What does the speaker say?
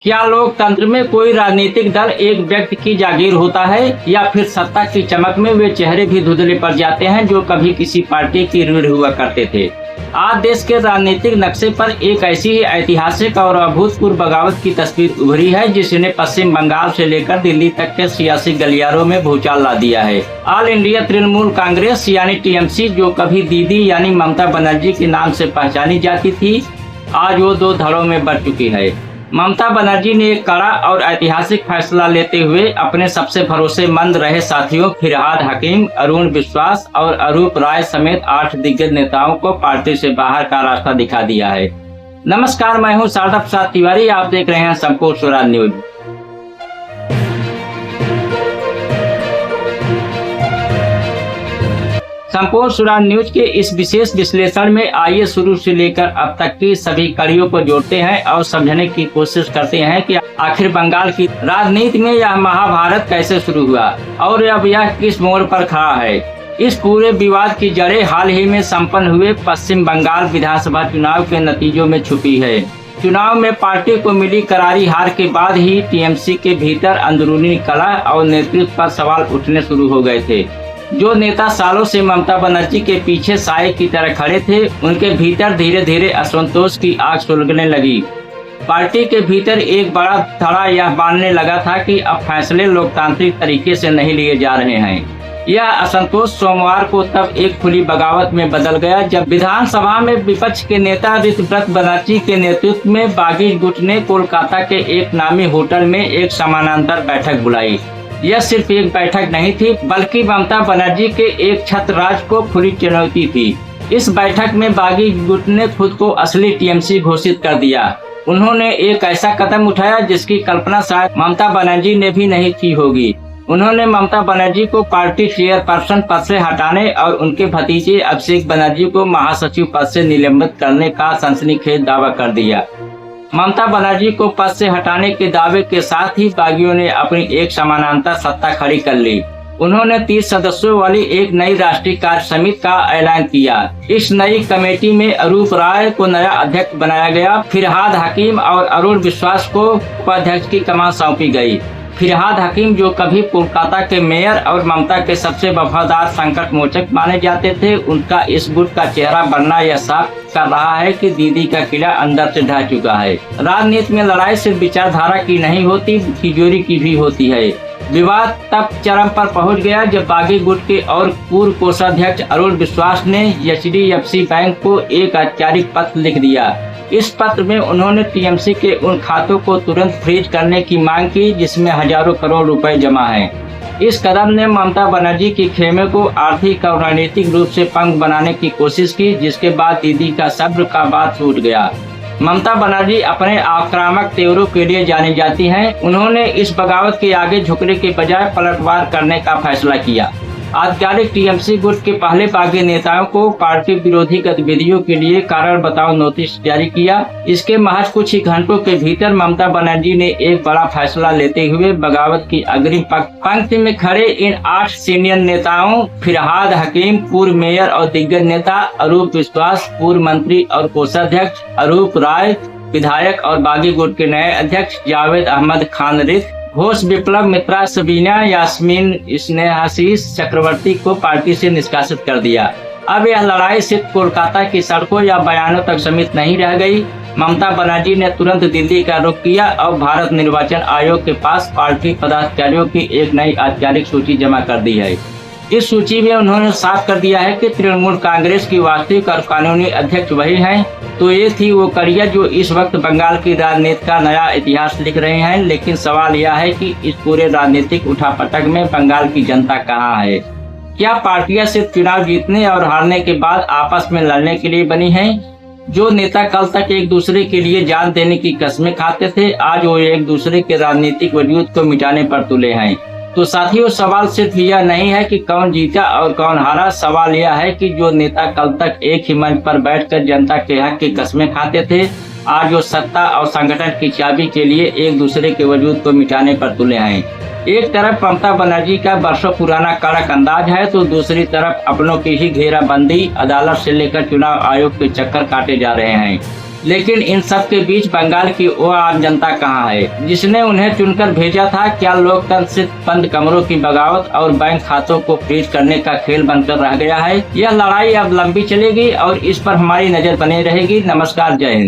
क्या लोकतंत्र में कोई राजनीतिक दल एक व्यक्ति की जागीर होता है या फिर सत्ता की चमक में वे चेहरे भी धुंधले पड़ जाते हैं जो कभी किसी पार्टी की रीढ़ हुआ करते थे। आज देश के राजनीतिक नक्शे पर एक ऐसी ही ऐतिहासिक और अभूतपूर्व बगावत की तस्वीर उभरी है जिसने पश्चिम बंगाल से लेकर दिल्ली तक के सियासी गलियारों में भूचाल ला दिया है। ऑल इंडिया तृणमूल कांग्रेस यानी टीएमसी, जो कभी दीदी यानी ममता बनर्जी के नाम से पहचानी जाती थी, आज वो दो धड़ों में बढ़ चुकी है। ममता बनर्जी ने एक कड़ा और ऐतिहासिक फैसला लेते हुए अपने सबसे भरोसेमंद रहे साथियों फिरहाद हकीम, अरुण विश्वास और अरूप राय समेत 8 दिग्गज नेताओं को पार्टी से बाहर का रास्ता दिखा दिया है। नमस्कार, मैं हूं शारदा प्रसाद तिवारी। आप देख रहे हैं संपूर्ण स्वराज न्यूज। संपूर्ण स्वराज न्यूज के इस विशेष विश्लेषण में आइए शुरू से लेकर अब तक की सभी कड़ियों को जोड़ते हैं और समझने की कोशिश करते हैं कि आखिर बंगाल की राजनीति में यह महाभारत कैसे शुरू हुआ और अब यह किस मोड़ पर खड़ा है। इस पूरे विवाद की जड़ें हाल ही में संपन्न हुए पश्चिम बंगाल विधानसभा चुनाव के नतीजों में छुपी है। चुनाव में पार्टी को मिली करारी हार के बाद ही टीएमसी के भीतर अंदरूनी कलह और नेतृत्व पर सवाल उठने शुरू हो गए थे। जो नेता सालों से ममता बनर्जी के पीछे साए की तरह खड़े थे, उनके भीतर धीरे धीरे असंतोष की आग सुलगने लगी। पार्टी के भीतर एक बड़ा धड़ा यह मानने लगा था कि अब फैसले लोकतांत्रिक तरीके से नहीं लिए जा रहे हैं। यह असंतोष सोमवार को तब एक खुली बगावत में बदल गया जब विधानसभा में विपक्ष के नेता ऋतव्रत बनर्जी के नेतृत्व में बागी गुट ने कोलकाता के एक नामी होटल में एक समानांतर बैठक बुलाई। यह सिर्फ एक बैठक नहीं थी, बल्कि ममता बनर्जी के एक छत्रराज को खुली चुनौती थी। इस बैठक में बागी गुट ने खुद को असली टीएमसी घोषित कर दिया। उन्होंने एक ऐसा कदम उठाया जिसकी कल्पना शायद ममता बनर्जी ने भी नहीं की होगी। उन्होंने ममता बनर्जी को पार्टी चेयरपर्सन पद से हटाने और उनके भतीजे अभिषेक बनर्जी को महासचिव पद से निलंबित करने का सनसनीखेज दावा कर दिया। ममता बनर्जी को पद से हटाने के दावे के साथ ही बागियों ने अपनी एक समानांतर सत्ता खड़ी कर ली। उन्होंने 30 सदस्यों वाली एक नई राष्ट्रीय कार्य समिति का ऐलान किया। इस नई कमेटी में अरूप राय को नया अध्यक्ष बनाया गया। फिरहाद हकीम और अरुण विश्वास को उपाध्यक्ष की कमान सौंपी गई। फिरहाद हकीम, जो कभी कोलकाता के मेयर और ममता के सबसे वफादार संकट मोचक माने जाते थे, उनका इस गुट का चेहरा बनना यह साफ कर रहा है कि दीदी का किला अंदर से ढह चुका है। राजनीति में लड़ाई सिर्फ विचारधारा की नहीं होती, तिजोरी की भी होती है। विवाद तब चरम पर पहुंच गया जब बागी गुट के और पूर्व कोषाध्यक्ष अरुण विश्वास ने एचडीएफसी बैंक को एक औपचारिक पत्र लिख दिया। इस पत्र में उन्होंने टीएमसी के उन खातों को तुरंत फ्रीज करने की मांग की जिसमें हजारों करोड़ रुपए जमा हैं। इस कदम ने ममता बनर्जी की खेमे को आर्थिक और रणनीतिक रूप से पंग बनाने की कोशिश की, जिसके बाद दीदी का सब्र का बात छूट गया। ममता बनर्जी अपने आक्रामक तेवरों के लिए जानी जाती हैं। उन्होंने इस बगावत के आगे झुकने के बजाय पलटवार करने का फैसला किया। आधिकारिक टीएमसी गुट के पहले बागी नेताओं को पार्टी विरोधी गतिविधियों के लिए कारण बताओ नोटिस जारी किया। इसके महज कुछ ही घंटों के भीतर ममता बनर्जी ने एक बड़ा फैसला लेते हुए बगावत की अग्रिम पंक्ति में खड़े इन 8 सीनियर नेताओं फिरहाद हकीम, पूर्व मेयर और दिग्गज नेता अरूप विश्वास, पूर्व मंत्री और कोषाध्यक्ष अरूप राय, विधायक और बागी गुट के नए अध्यक्ष जावेद अहमद खानरिथ, घोष विप्लव मित्रा, सबीना यास्मीन, स्नेहाशीष चक्रवर्ती को पार्टी से निष्कासित कर दिया। अब यह लड़ाई सिर्फ कोलकाता की सड़कों या बयानों तक सीमित नहीं रह गई। ममता बनर्जी ने तुरंत दिल्ली का रुख किया और भारत निर्वाचन आयोग के पास पार्टी पदाधिकारियों की एक नई औपचारिक सूची जमा कर दी है। इस सूची में उन्होंने साफ कर दिया है कि तृणमूल कांग्रेस की वास्तविक और कानूनी अध्यक्ष वही हैं। तो ये थी वो कड़ियाँ जो इस वक्त बंगाल की राजनीति का नया इतिहास लिख रहे हैं। लेकिन सवाल यह है कि इस पूरे राजनीतिक उठापटक में बंगाल की जनता कहाँ है? क्या पार्टियां सिर्फ चुनाव जीतने और हारने के बाद आपस में लड़ने के लिए बनी हैं? जो नेता कल तक एक दूसरे के लिए जान देने की कस्में खाते थे, आज वो एक दूसरे के राजनीतिक वजूद को मिटाने पर तुले हैं। तो साथियों, सवाल सिर्फ यह नहीं है कि कौन जीता और कौन हारा। सवाल यह है कि जो नेता कल तक एक ही मंच पर बैठकर जनता के हक की कस्में खाते थे, आज वो सत्ता और संगठन की चाबी के लिए एक दूसरे के वजूद को मिटाने पर तुले हैं। एक तरफ ममता बनर्जी का वर्षों पुराना कड़क अंदाज है, तो दूसरी तरफ अपनों की ही घेराबंदी, अदालत से लेकर चुनाव आयोग के चक्कर काटे जा रहे हैं। लेकिन इन सब के बीच बंगाल की वो आम जनता कहाँ है जिसने उन्हें चुनकर भेजा था? क्या लोकतंत्र सिर्फ बंद कमरों की बगावत और बैंक खातों को फ्रीज करने का खेल बनकर रह गया है? यह लड़ाई अब लंबी चलेगी और इस पर हमारी नजर बनी रहेगी। नमस्कार, जय हिंद।